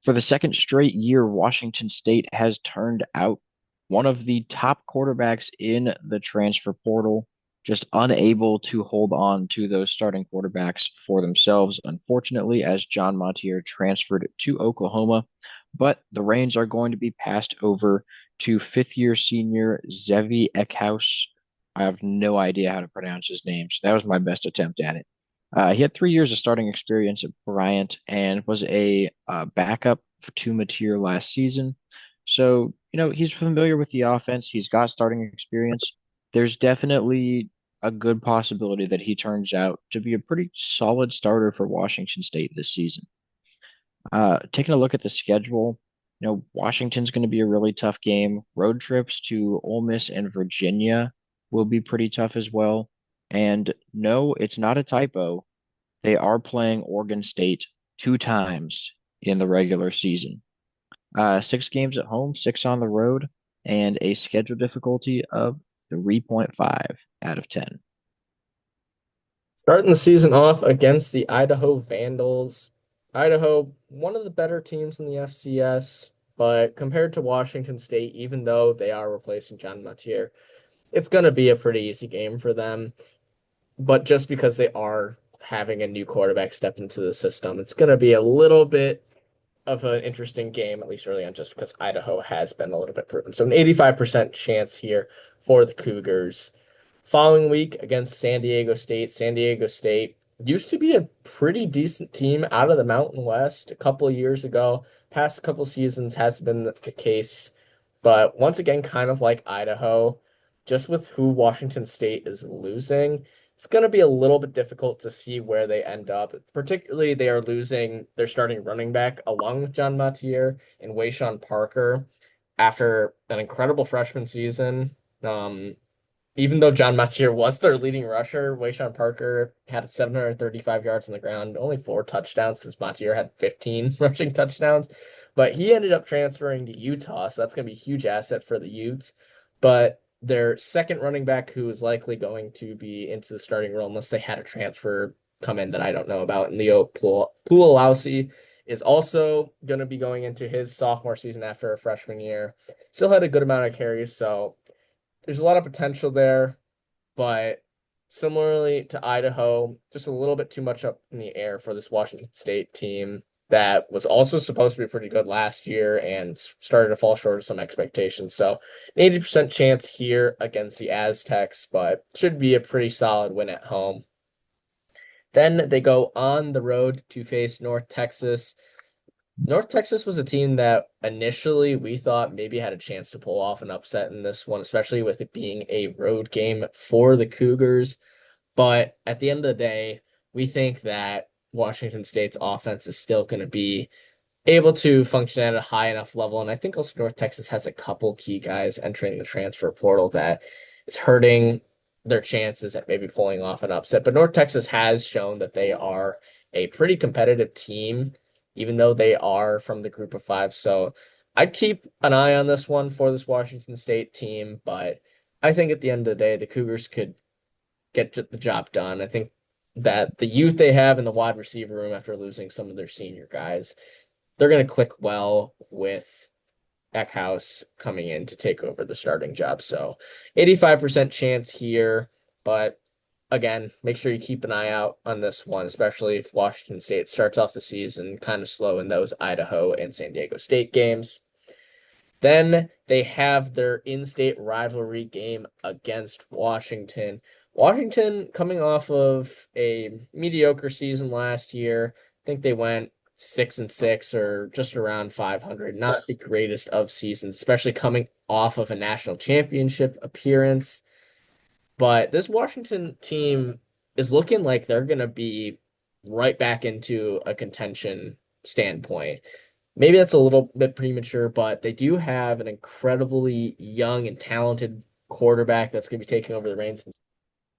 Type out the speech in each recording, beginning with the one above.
For the second straight year, Washington State has turned out one of the top quarterbacks in the transfer portal, just unable to hold on to those starting quarterbacks for themselves, unfortunately, as John Montier transferred to Oklahoma. But the reins are going to be passed over to fifth-year senior Zevi Eckhouse. I have no idea how to pronounce his name, so that was my best attempt at it. He had 3 years of starting experience at Bryant and was a backup to Mateer last season. So, he's familiar with the offense. He's got starting experience. There's definitely a good possibility that he turns out to be a pretty solid starter for Washington State this season. Taking a look at the schedule, Washington's going to be a really tough game. Road trips to Ole Miss and Virginia will be pretty tough as well. And no, it's not a typo. They are playing Oregon State 2 times in the regular season. 6 games at home, 6 on the road, and a schedule difficulty of 3.5 out of 10. Starting the season off against the Idaho Vandals. Idaho, one of the better teams in the FCS, but compared to Washington State, even though they are replacing John Matier, it's going to be a pretty easy game for them. But just because they are having a new quarterback step into the system, it's going to be a little bit of an interesting game, at least early on, just because Idaho has been a little bit proven. So an 85% chance here for the Cougars. Following week against San Diego State. San Diego State used to be a pretty decent team out of the Mountain West a couple of years ago. Past couple seasons has been the case. But once again, kind of like Idaho, just with who Washington State is losing, it's going to be a little bit difficult to see where they end up. Particularly, they are losing their starting running back along with John Matier and Wayshawn Parker after an incredible freshman season. Even though John Matier was their leading rusher, Wayshawn Parker had 735 yards on the ground, only 4 touchdowns because Matier had 15 rushing touchdowns. But he ended up transferring to Utah, so that's going to be a huge asset for the Utes. But their second running back, who is likely going to be into the starting role unless they had a transfer come in that I don't know about, and Leo Pulalausi is also going to be going into his sophomore season after a freshman year. Still had a good amount of carries, so there's a lot of potential there, but similarly to Idaho, just a little bit too much up in the air for this Washington State team that was also supposed to be pretty good last year and started to fall short of some expectations. So an 80% chance here against the Aztecs, but should be a pretty solid win at home. Then they go on the road to face North Texas. North Texas was a team that initially we thought maybe had a chance to pull off an upset in this one, especially with it being a road game for the Cougars. But at the end of the day, we think that Washington State's offense is still going to be able to function at a high enough level. And I think also North Texas has a couple key guys entering the transfer portal that is hurting their chances at maybe pulling off an upset. But North Texas has shown that they are a pretty competitive team, even though they are from the group of five. So I'd keep an eye on this one for this Washington State team. But I think at the end of the day, the Cougars could get the job done. I think that the youth they have in the wide receiver room after losing some of their senior guys, they're going to click well with Eckhouse coming in to take over the starting job. So 85% chance here, but again, make sure you keep an eye out on this one, especially if Washington State starts off the season kind of slow in those Idaho and San Diego State games. Then they have their in-state rivalry game against Washington. Washington coming off of a mediocre season last year. I think they went 6-6 or just around 500. Not the greatest of seasons, especially coming off of a national championship appearance. But this Washington team is looking like they're going to be right back into a contention standpoint. Maybe that's a little bit premature, but they do have an incredibly young and talented quarterback that's going to be taking over the reins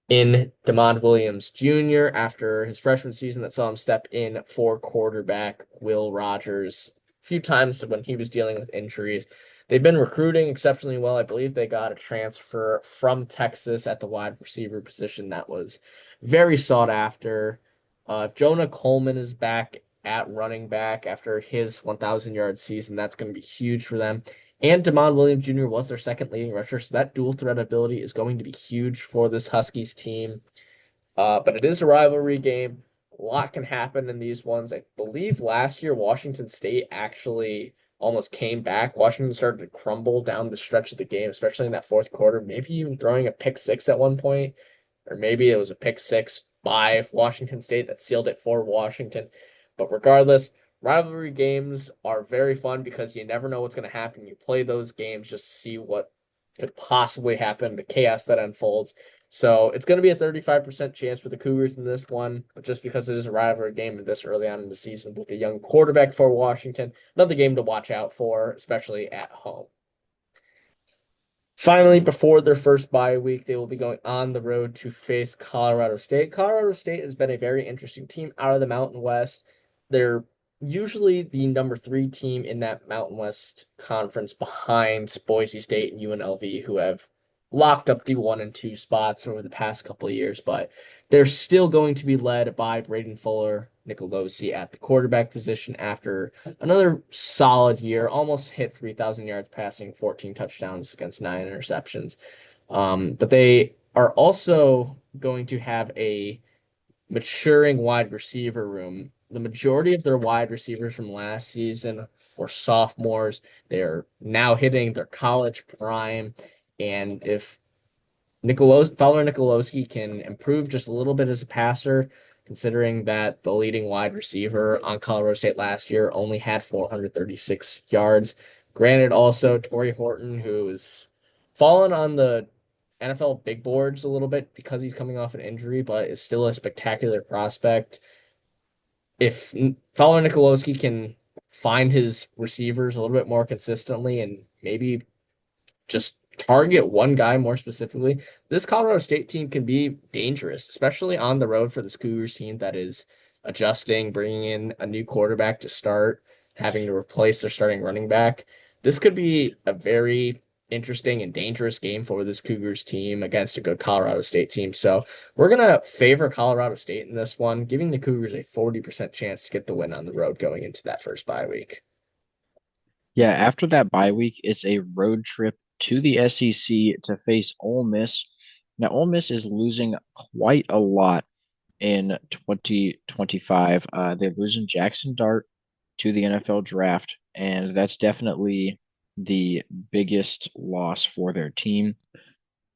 in DeMond Williams Jr. after his freshman season that saw him step in for quarterback Will Rogers a few times when he was dealing with injuries. They've been recruiting exceptionally well. I believe they got a transfer from Texas at the wide receiver position that was very sought after. If Jonah Coleman is back at running back after his 1,000-yard season. That's going to be huge for them. And Damon Williams Jr. was their second leading rusher, so that dual threat ability is going to be huge for this Huskies team. But it is a rivalry game. A lot can happen in these ones. I believe last year Washington State actually almost came back. Washington started to crumble down the stretch of the game, especially in that fourth quarter, maybe even throwing a pick six at one point, or maybe it was a pick six by Washington State that sealed it for Washington. But regardless, rivalry games are very fun because you never know what's going to happen. You play those games just to see what could possibly happen, the chaos that unfolds. So it's going to be a 35% chance for the Cougars in this one, but just because it is a rivalry game this early on in the season with a young quarterback for Washington, another game to watch out for, especially at home. Finally, before their first bye week, they will be going on the road to face Colorado State. Colorado State has been a very interesting team out of the Mountain West. They're usually the number 3 team in that Mountain West conference behind Boise State and UNLV, who have locked up the 1 and 2 spots over the past couple of years, but they're still going to be led by Braden Fuller Nicolosi at the quarterback position after another solid year, almost hit 3,000 yards passing, 14 touchdowns against 9 interceptions. But they are also going to have a maturing wide receiver room. The majority of their wide receivers from last season were sophomores. They're now hitting their college prime. And if Fowler Nicolosi can improve just a little bit as a passer, considering that the leading wide receiver on Colorado State last year only had 436 yards. Granted, also Torrey Horton, who is fallen on the NFL big boards a little bit because he's coming off an injury, but is still a spectacular prospect. If Fowler Nicolosi can find his receivers a little bit more consistently and maybe just target one guy more specifically, this Colorado State team can be dangerous, especially on the road for this Cougars team that is adjusting, bringing in a new quarterback to start, having to replace their starting running back. This could be a very interesting and dangerous game for this Cougars team against a good Colorado State team. So we're going to favor Colorado State in this one, giving the Cougars a 40% chance to get the win on the road going into that first bye week. Yeah, after that bye week, it's a road trip to the SEC to face Ole Miss. Now, Ole Miss is losing quite a lot in 2025. They're losing Jackson Dart to the NFL draft, and that's definitely the biggest loss for their team.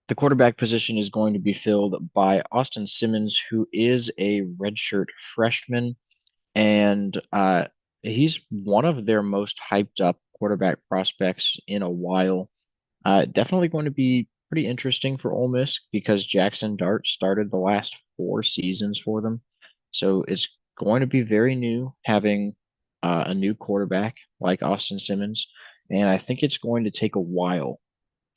The quarterback position is going to be filled by Austin Simmons, who is a redshirt freshman, and he's one of their most hyped up quarterback prospects in a while. Definitely going to be pretty interesting for Ole Miss because Jackson Dart started the last 4 seasons for them. So it's going to be very new having a new quarterback like Austin Simmons. And I think it's going to take a while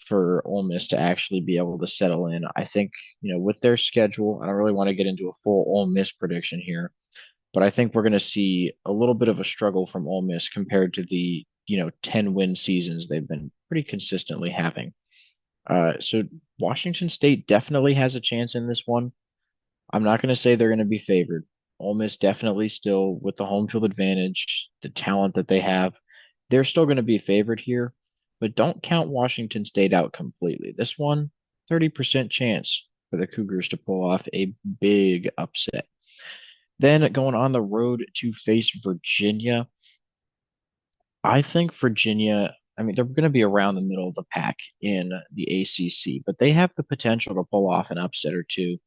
for Ole Miss to actually be able to settle in. I think, with their schedule, I don't really want to get into a full Ole Miss prediction here, but I think we're going to see a little bit of a struggle from Ole Miss compared to the, 10-win seasons they've been pretty consistently having. So Washington State definitely has a chance in this one. I'm not going to say they're going to be favored. Ole Miss definitely still with the home field advantage, the talent that they have, they're still going to be favored here, but don't count Washington State out completely. This one, 30% chance for the Cougars to pull off a big upset. Then going on the road to face Virginia. I think Virginia, I mean, they're going to be around the middle of the pack in the ACC, but they have the potential to pull off an upset or two.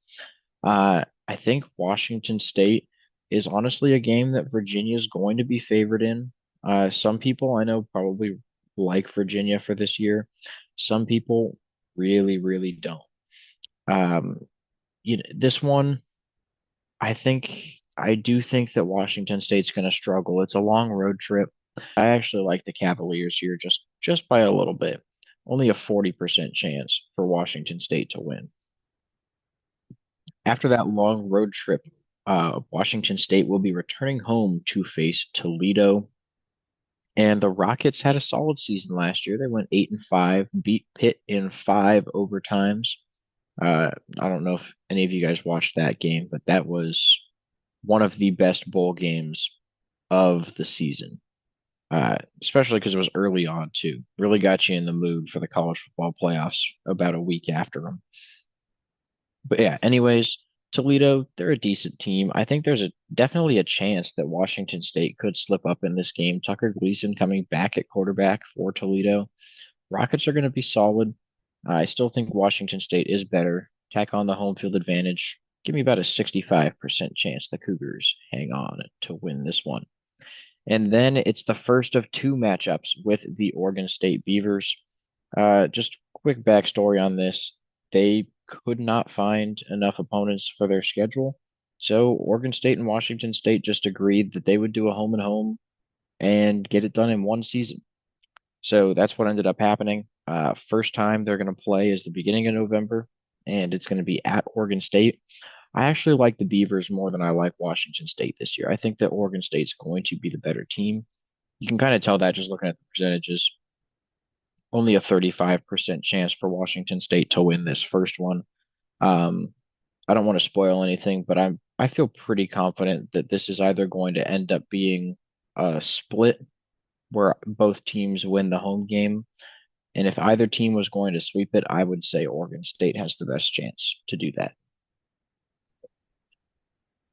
I think Washington State is honestly a game that Virginia is going to be favored in. Some people I know probably like Virginia for this year. Some people really, really don't. Um, this one, I do think that Washington State's going to struggle. It's a long road trip. I actually like the Cavaliers here just by a little bit. Only a 40% chance for Washington State to win. After that long road trip, Washington State will be returning home to face Toledo. And the Rockets had a solid season last year. They went 8-5, beat Pitt in 5 overtimes. I don't know if any of you guys watched that game, but that was one of the best bowl games of the season, especially because it was early on too. Really got you in the mood for the college football playoffs about a week after them. But yeah, anyways, Toledo, they're a decent team. I think there's definitely a chance that Washington State could slip up in this game. Tucker Gleason coming back at quarterback for Toledo. Rockets are going to be solid. I still think Washington State is better. Tack on the home field advantage. Give me about a 65% chance the Cougars hang on to win this one. And then it's the first of two matchups with the Oregon State Beavers. Just quick backstory on this. They could not find enough opponents for their schedule. So Oregon State and Washington State just agreed that they would do a home and home and get it done in one season. So that's what ended up happening. First time they're going to play is the beginning of November, and it's going to be at Oregon State. I actually like the Beavers more than I like Washington State this year. I think that Oregon State's going to be the better team. You can kind of tell that just looking at the percentages. Only a 35% chance for Washington State to win this first one. Um, I don't want to spoil anything, but I feel pretty confident that this is either going to end up being a split where both teams win the home game. And if either team was going to sweep it, I would say Oregon State has the best chance to do that.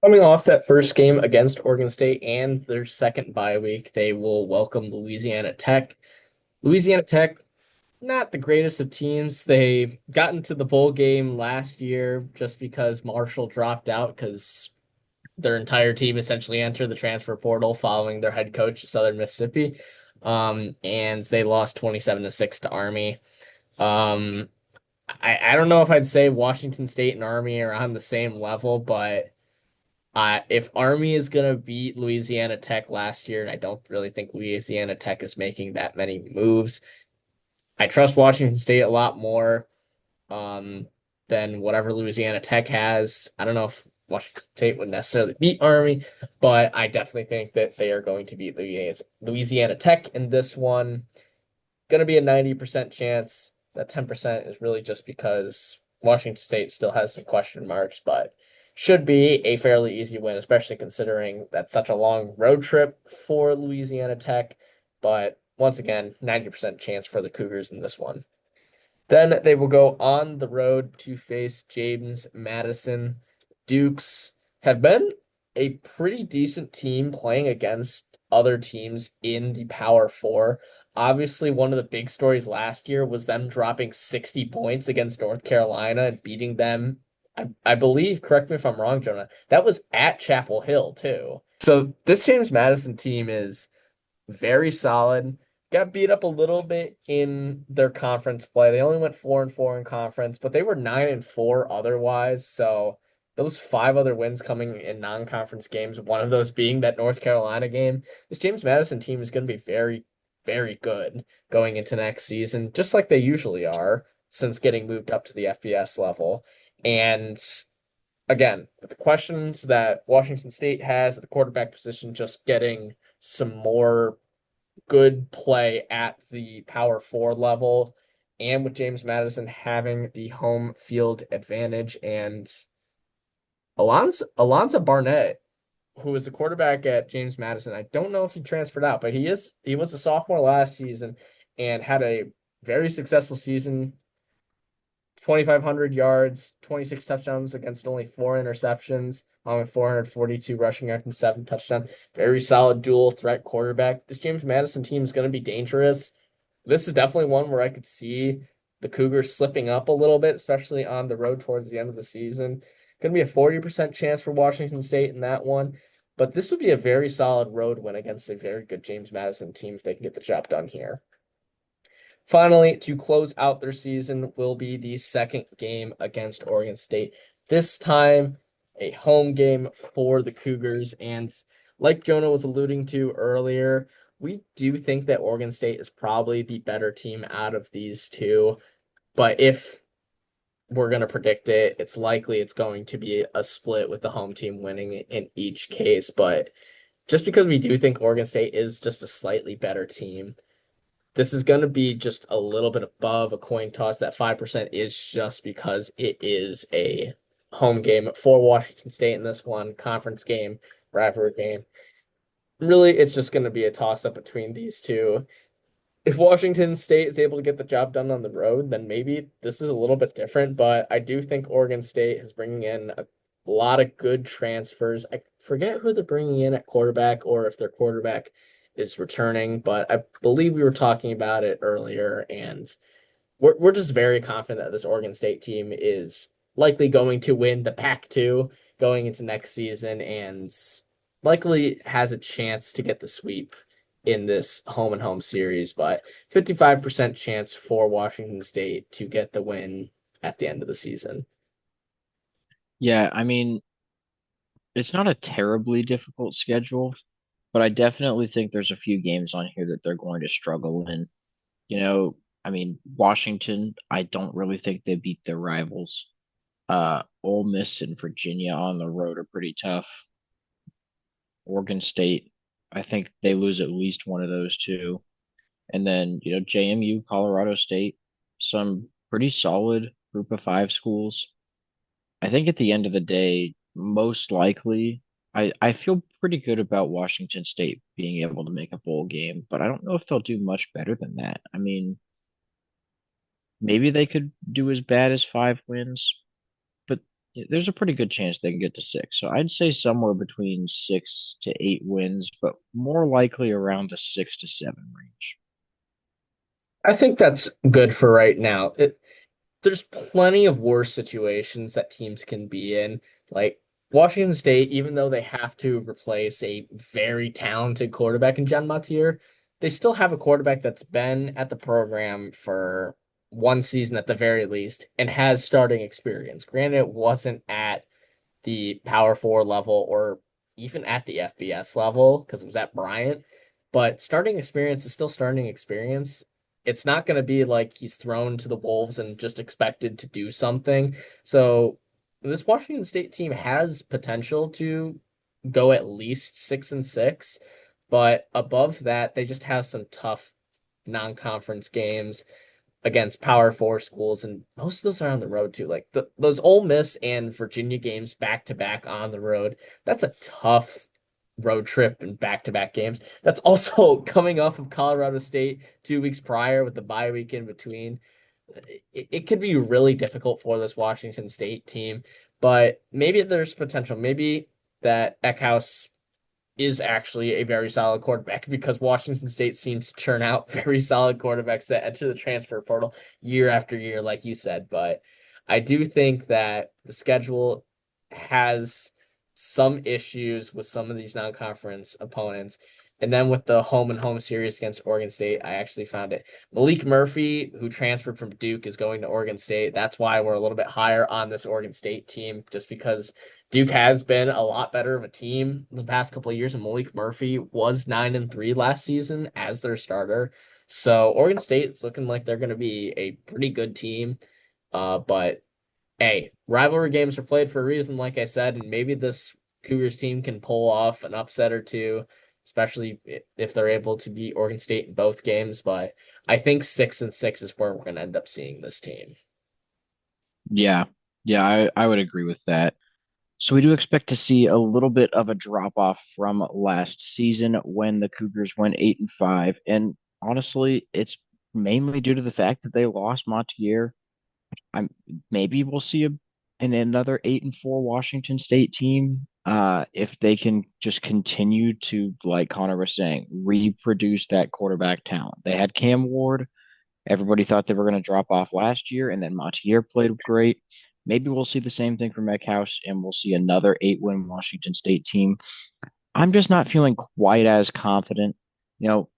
Coming off that first game against Oregon State and their second bye week, they will welcome Louisiana Tech. Louisiana Tech, not the greatest of teams. They got into the bowl game last year just because Marshall dropped out because their entire team essentially entered the transfer portal following their head coach at Southern Mississippi. And they lost 27-6 to Army. Um, I don't know if I'd say Washington State and Army are on the same level, but if Army is gonna beat Louisiana Tech last year, and I don't really think Louisiana Tech is making that many moves, I trust Washington State a lot more um, than whatever Louisiana Tech has. I don't know if Washington State would necessarily beat Army, but I definitely think that they are going to beat Louisiana Tech in this one. Going to be a 90% chance. That 10% is really just because Washington State still has some question marks, but should be a fairly easy win, especially considering that's such a long road trip for Louisiana Tech. But once again, 90% chance for the Cougars in this one. Then they will go on the road to face James Madison. Dukes have been a pretty decent team playing against other teams in the Power Four. Obviously, one of the big stories last year was them dropping 60 points against North Carolina and beating them. I believe, correct me if I'm wrong, Jonah, that was at Chapel Hill, too. So this James Madison team is very solid. Got beat up a little bit in their conference play. They only went 4-4 in conference, but they were 9-4 otherwise. So those five other wins coming in non-conference games, one of those being that North Carolina game. This James Madison team is going to be very, very good going into next season, just like they usually are since getting moved up to the FBS level. And again, with the questions that Washington State has at the quarterback position, just getting some more good play at the power four level, and with James Madison having the home field advantage, and Alonzo Barnett, who was the quarterback at James Madison. I don't know if he transferred out, but he was a sophomore last season and had a very successful season. 2,500 yards, 26 touchdowns against only four interceptions, along with 442 rushing yards and seven touchdowns. Very solid dual threat quarterback. This James Madison team is going to be dangerous. This is definitely one where I could see the Cougars slipping up a little bit, especially on the road towards the end of the season. Going to be a 40% chance for Washington State in that one. But this would be a very solid road win against a very good James Madison team if they can get the job done here. Finally, to close out their season will be the second game against Oregon State. This time, a home game for the Cougars. And like Jonah was alluding to earlier, we do think that Oregon State is probably the better team out of these two. But if we're going to predict it, it's likely it's going to be a split with the home team winning in each case. But just because we do think Oregon State is just a slightly better team, this is going to be just a little bit above a coin toss. That 5% is just because it is a home game for Washington State in this one, conference game, rivalry game. Really, it's just going to be a toss up between these two. If Washington State is able to get the job done on the road, then maybe this is a little bit different. But I do think Oregon State is bringing in a lot of good transfers. I forget who they're bringing in at quarterback or if their quarterback is returning, but I believe we were talking about it earlier, and we're just very confident that this Oregon State team is likely going to win the Pac-2 going into next season and likely has a chance to get the sweep in this home and home series, but 55% chance for Washington State to get the win at the end of the season. Yeah, I mean, it's not a terribly difficult schedule, but I definitely think there's a few games on here that they're going to struggle in. You know, I mean, Washington, I don't really think they beat their rivals. Ole Miss and Virginia on the road are pretty tough. Oregon State, I think they lose at least one of those two. And then, JMU, Colorado State, some pretty solid group of five schools. I think at the end of the day, most likely, I feel pretty good about Washington State being able to make a bowl game, but I don't know if they'll do much better than that. I mean, maybe they could do as bad as 5 wins, but there's a pretty good chance they can get to six. So I'd say somewhere between 6 to 8 wins, but more likely around the 6 to 7 range. I think that's good for right now. There's plenty of worse situations that teams can be in. Like Washington State, even though they have to replace a very talented quarterback in John Matier, they still have a quarterback that's been at the program for one season at the very least and has starting experience. Granted, it wasn't at the Power Four level or even at the FBS level because it was at Bryant. But starting experience is still starting experience. It's not going to be like he's thrown to the Wolves and just expected to do something. So this Washington State team has potential to go at least 6-6, but above that, they just have some tough non-conference games against Power Four schools, and most of those are on the road too. Like those Ole Miss and Virginia games back to back on the road. That's a tough road trip and back to back games. That's also coming off of Colorado State 2 weeks prior with the bye week in between. It could be really difficult for this Washington State team, but maybe there's potential. Maybe that Eckhouse is actually a very solid quarterback because Washington State seems to churn out very solid quarterbacks that enter the transfer portal year after year, like you said. But I do think that the schedule has some issues with some of these non-conference opponents. And then with the home and home series against Oregon State, I actually found it. Malik Murphy, who transferred from Duke, is going to Oregon State. That's why we're a little bit higher on this Oregon State team, just because Duke has been a lot better of a team the past couple of years, and Malik Murphy was 9-3 last season as their starter. So Oregon State's looking like they're going to be a pretty good team. But hey, rivalry games are played for a reason, like I said, and maybe this Cougars team can pull off an upset or two, especially if they're able to beat Oregon State in both games. But I think 6-6 is where we're going to end up seeing this team. Yeah, yeah, I would agree with that. So we do expect to see a little bit of a drop off from last season when the Cougars went 8-5. And honestly, it's mainly due to the fact that they lost Montier. I'm maybe we'll see in another 8-4 Washington State team. If they can just continue to, like Connor was saying, reproduce that quarterback talent. They had Cam Ward. Everybody thought they were going to drop off last year, and then Montier played great. Maybe we'll see the same thing from Eckhouse, and we'll see another 8-win Washington State team. I'm just not feeling quite as confident.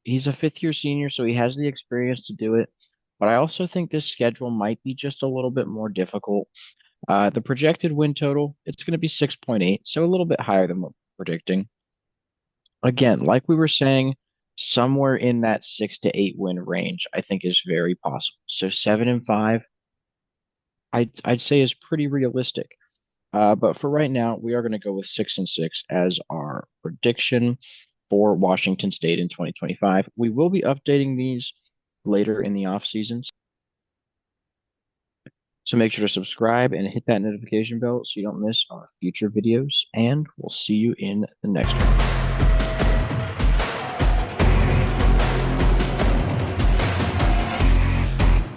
He's a fifth-year senior, so he has the experience to do it. But I also think this schedule might be just a little bit more difficult. The projected win total, it's going to be 6.8, so a little bit higher than what we're predicting. Again, like we were saying, somewhere in that 6 to 8 win range, I think is very possible. So 7-5, I'd say is pretty realistic. But for right now, we are going to go with 6-6 as our prediction for Washington State in 2025. We will be updating these later in the off seasons. So make sure to subscribe and hit that notification bell so you don't miss our future videos. And we'll see you in the next one.